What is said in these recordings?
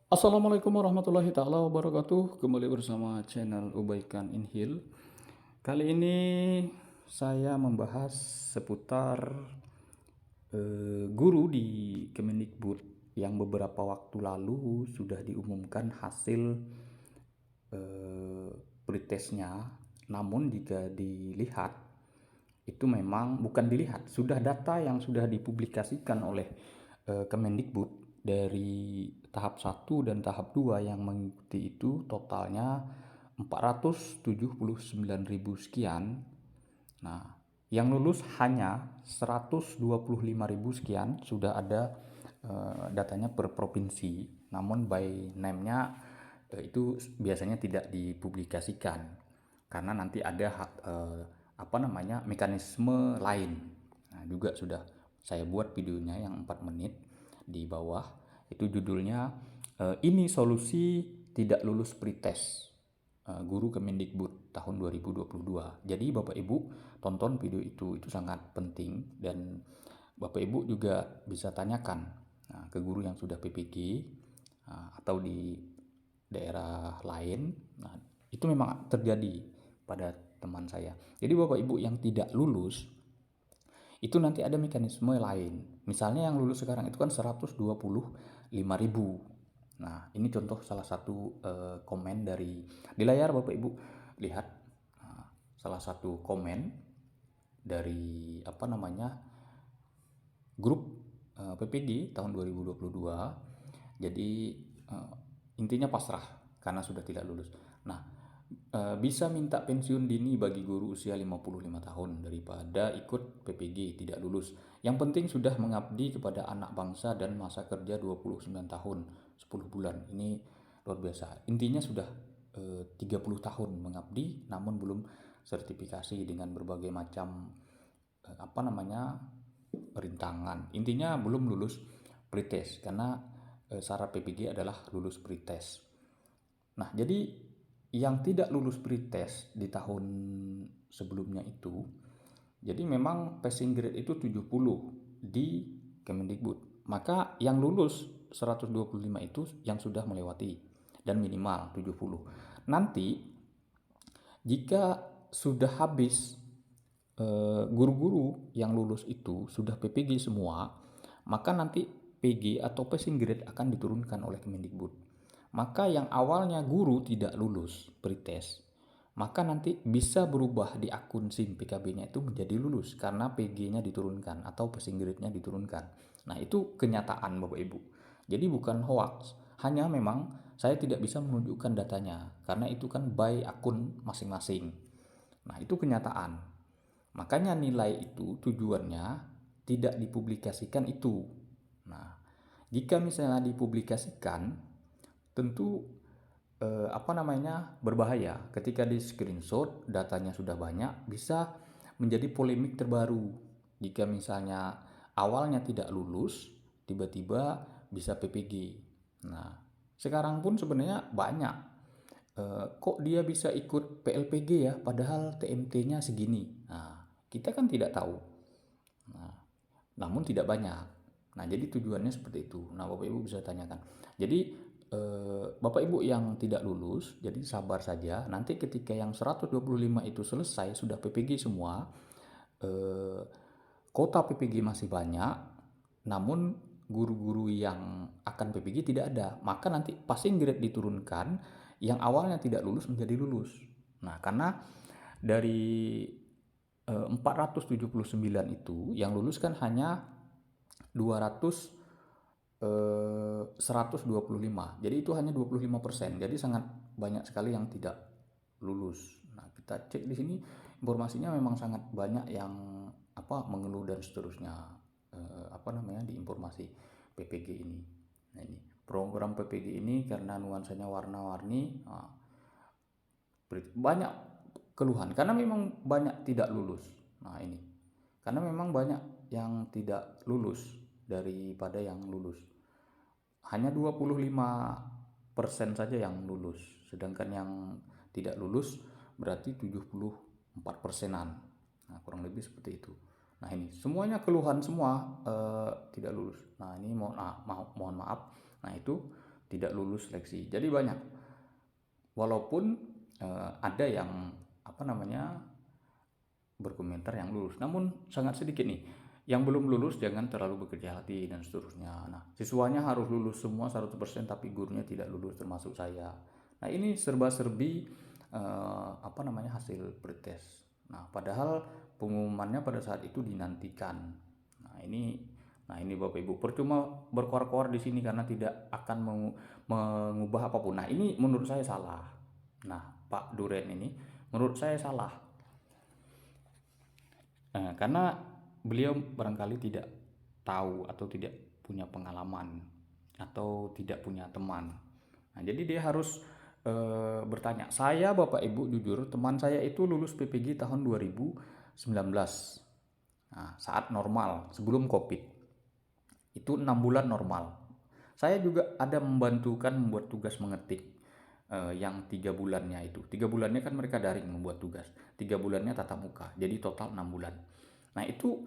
Assalamualaikum warahmatullahi taala wabarakatuh. Kembali bersama channel Ubaikan Inhil. Kali ini saya membahas seputar guru di Kemendikbud yang beberapa waktu lalu sudah diumumkan hasil pretesnya. Namun jika dilihat itu memang bukan dilihat, sudah data yang sudah dipublikasikan oleh Kemendikbud dari tahap 1 dan tahap 2 yang mengikuti itu totalnya 479.000 sekian. Nah, yang lulus hanya 125.000 sekian, sudah ada datanya per provinsi. Namun by name-nya itu biasanya tidak dipublikasikan karena nanti ada mekanisme lain. Nah, juga sudah saya buat videonya yang 4 menit di bawah. Itu judulnya ini solusi tidak lulus pretest guru Kemendikbud tahun 2022. Jadi Bapak Ibu tonton video itu sangat penting, dan Bapak Ibu juga bisa tanyakan ke guru yang sudah PPG atau di daerah lain. Nah, itu memang terjadi pada teman saya. Jadi Bapak Ibu yang tidak lulus itu nanti ada mekanisme lain. Misalnya yang lulus sekarang itu kan 125.000. Nah, ini contoh salah satu komen dari di layar Bapak Ibu lihat, salah satu komen dari grup PPG tahun 2022. Jadi intinya pasrah karena sudah tidak lulus. Nah, bisa minta pensiun dini bagi guru usia 55 tahun daripada ikut PPG tidak lulus. Yang penting sudah mengabdi kepada anak bangsa dan masa kerja 29 tahun 10 bulan. Ini luar biasa. Intinya sudah 30 tahun mengabdi namun belum sertifikasi dengan berbagai macam rintangan. Intinya belum lulus pretest karena syarat PPG adalah lulus pretest. Nah, jadi yang tidak lulus pretest di tahun sebelumnya itu, jadi memang passing grade itu 70 di Kemendikbud. Maka yang lulus 125 itu yang sudah melewati dan minimal 70. Nanti jika sudah habis guru-guru yang lulus itu sudah PPG semua, maka nanti PG atau passing grade akan diturunkan oleh Kemendikbud. Maka yang awalnya guru tidak lulus pretest, maka nanti bisa berubah di akun SIM PKB-nya itu menjadi lulus karena PG-nya diturunkan atau passing grade-nya diturunkan. Nah, itu kenyataan Bapak Ibu. Jadi bukan hoax, hanya memang saya tidak bisa menunjukkan datanya karena itu kan by akun masing-masing. Nah, itu kenyataan. Makanya nilai itu tujuannya tidak dipublikasikan itu. Nah, jika misalnya dipublikasikan, tentu berbahaya. Ketika di screenshot datanya sudah banyak, bisa menjadi polemik terbaru. Jika misalnya awalnya tidak lulus, tiba-tiba bisa PPG. Nah, sekarang pun sebenarnya banyak. Kok dia bisa ikut PLPG ya, padahal TMT-nya segini. Nah, kita kan tidak tahu. Nah, namun tidak banyak. Nah, jadi tujuannya seperti itu. Nah, Bapak Ibu bisa tanyakan. Jadi Bapak Ibu yang tidak lulus, jadi sabar saja. Nanti ketika yang 125 itu selesai, sudah PPG semua, eh, kota PPG masih banyak, namun guru-guru yang akan PPG tidak ada. Maka nanti passing grade diturunkan, yang awalnya tidak lulus menjadi lulus. Nah, karena dari 479 itu yang lulus kan hanya 200 125. Jadi itu hanya 25%. Jadi sangat banyak sekali yang tidak lulus. Nah, kita cek di sini informasinya memang sangat banyak yang mengeluh dan seterusnya di informasi PPG ini. Nah, ini program PPG ini karena nuansanya warna-warni, banyak keluhan karena memang banyak tidak lulus. Nah, ini karena memang banyak yang tidak lulus daripada yang lulus. Hanya 25% saja yang lulus, sedangkan yang tidak lulus berarti 74 persenan. Nah, kurang lebih seperti itu. Nah, ini semuanya keluhan semua tidak lulus. Nah, ini mohon maaf. Nah, itu tidak lulus seleksi. Jadi banyak. Walaupun ada yang berkomentar yang lulus, namun sangat sedikit nih. Yang belum lulus jangan terlalu bekerja hati dan seterusnya. Nah, siswanya harus lulus semua 100% tapi gurunya tidak lulus termasuk saya. Nah, ini serba-serbi hasil pretest. Nah, padahal pengumumannya pada saat itu dinantikan. Nah, ini Bapak Ibu, percuma berkoar-koar di sini karena tidak akan mengubah apapun. Nah, ini menurut saya salah. Nah, Pak Duren ini menurut saya salah. Karena beliau barangkali tidak tahu atau tidak punya pengalaman atau tidak punya teman. Nah, jadi dia harus bertanya. Saya Bapak Ibu jujur, teman saya itu lulus PPG tahun 2019. Nah, saat normal sebelum Covid. Itu 6 bulan normal. Saya juga ada membantukan membuat tugas mengetik yang 3 bulannya itu. 3 bulannya kan mereka daring membuat tugas. 3 bulannya tatap muka. Jadi total 6 bulan. Nah, itu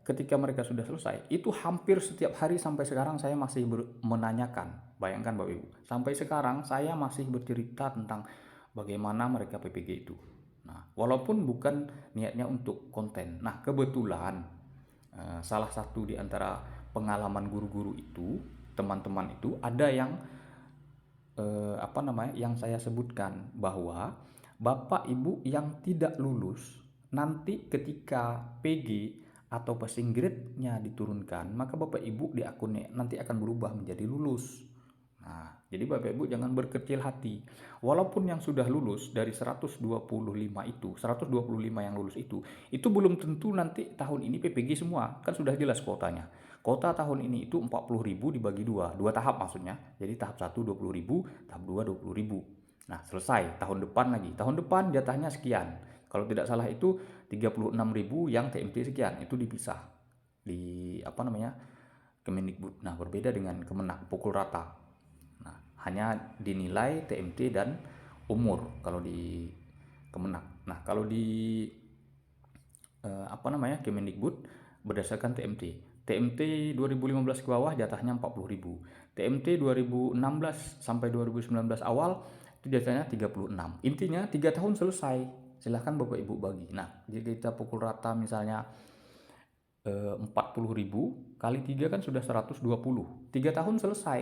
ketika mereka sudah selesai, itu hampir setiap hari sampai sekarang saya masih menanyakan. Bayangkan Bapak Ibu, sampai sekarang saya masih bercerita tentang bagaimana mereka PPG itu. Nah, walaupun bukan niatnya untuk konten. Nah, kebetulan salah satu di antara pengalaman guru-guru itu, teman-teman itu ada yang yang saya sebutkan bahwa Bapak Ibu yang tidak lulus nanti ketika PG atau passing grade-nya diturunkan, maka Bapak Ibu di akunnya nanti akan berubah menjadi lulus. Nah, jadi Bapak Ibu jangan berkecil hati. Walaupun yang sudah lulus dari 125 itu, 125 yang lulus itu belum tentu nanti tahun ini PPG semua. Kan sudah jelas kuotanya. Kuota tahun ini itu 40.000 dibagi dua tahap maksudnya. Jadi tahap 1 20.000, tahap 2 20.000. Nah, selesai. Tahun depan lagi. Tahun depan jatahnya sekian. Kalau tidak salah itu 36.000 yang TMT sekian. Itu dipisah di Kemendikbud. Nah, berbeda dengan Kemenak, pukul rata. Nah, hanya dinilai TMT dan umur kalau di Kemenak. Nah, kalau di Kemendikbud berdasarkan TMT. TMT 2015 ke bawah jatahnya 40.000. TMT 2016 sampai 2019 awal itu jatahnya 36. Intinya 3 tahun selesai. Silahkan Bapak Ibu bagi. Nah, jika kita pukul rata misalnya 40.000 kali 3 kan sudah 120. 3 tahun selesai.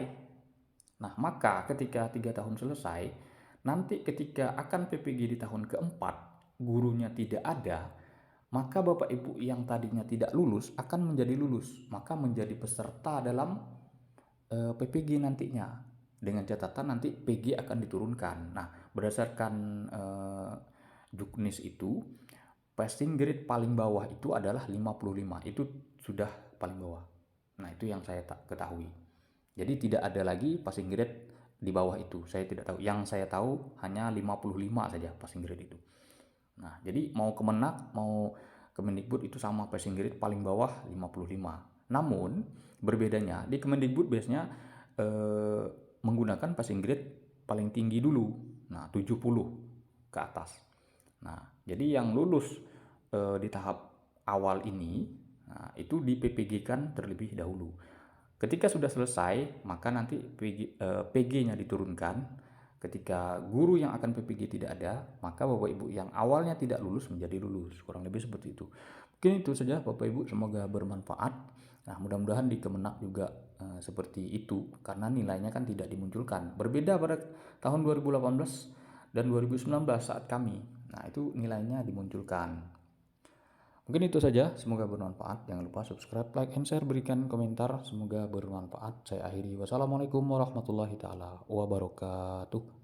Nah, maka ketika 3 tahun selesai, nanti ketika akan PPG di tahun keempat, gurunya tidak ada, maka Bapak Ibu yang tadinya tidak lulus akan menjadi lulus, maka menjadi peserta dalam PPG nantinya. Dengan catatan nanti PG akan diturunkan. Nah, berdasarkan Juknis itu, passing grade paling bawah itu adalah 55. Itu sudah paling bawah. Nah, itu yang saya ketahui. Jadi tidak ada lagi passing grade di bawah itu. Saya tidak tahu. Yang saya tahu hanya 55 saja passing grade itu. Nah, jadi mau Kemenak, mau Kemendikbud itu sama, passing grade paling bawah 55. Namun, berbedanya di Kemendikbud biasanya menggunakan passing grade paling tinggi dulu. Nah, 70 ke atas. Nah, jadi yang lulus di tahap awal ini, nah, itu di PPG-kan terlebih dahulu. Ketika sudah selesai, maka nanti PG-nya diturunkan. Ketika guru yang akan PPG tidak ada, maka Bapak Ibu yang awalnya tidak lulus menjadi lulus. Kurang lebih seperti itu. Mungkin itu saja Bapak Ibu, semoga bermanfaat. Nah, mudah-mudahan di Kemenak juga seperti itu, karena nilainya kan tidak dimunculkan. Berbeda pada tahun 2018 dan 2019 saat kami. Nah, itu nilainya dimunculkan. Mungkin itu saja, semoga bermanfaat. Jangan lupa subscribe, like, and share, berikan komentar. Semoga bermanfaat. Saya akhiri. Wassalamualaikum warahmatullahi taala wabarakatuh.